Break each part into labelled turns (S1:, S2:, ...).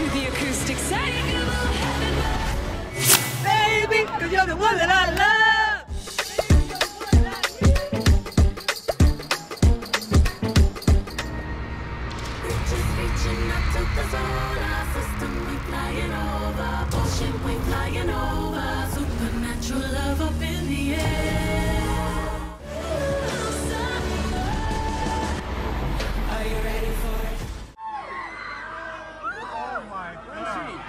S1: to the acoustic set.
S2: Baby, 'cause you're the one that I love.
S3: Reaching up to the solar system, we flying over. Bullshit, we flying over. Supernatural love up in the air. Are you ready for it?
S4: Oh my God.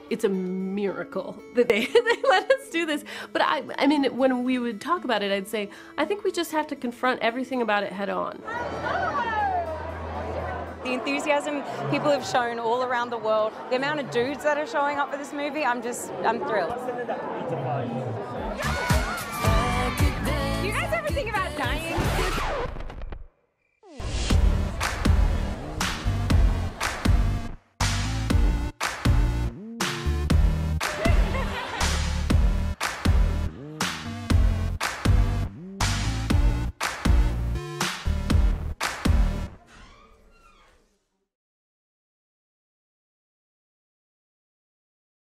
S5: It's a miracle that they let us do this. But I mean, when we would talk about it, I'd say, I think we just have to confront everything about it head on.
S6: The enthusiasm people have shown all around the world, the amount of dudes that are showing up for this movie, I'm thrilled.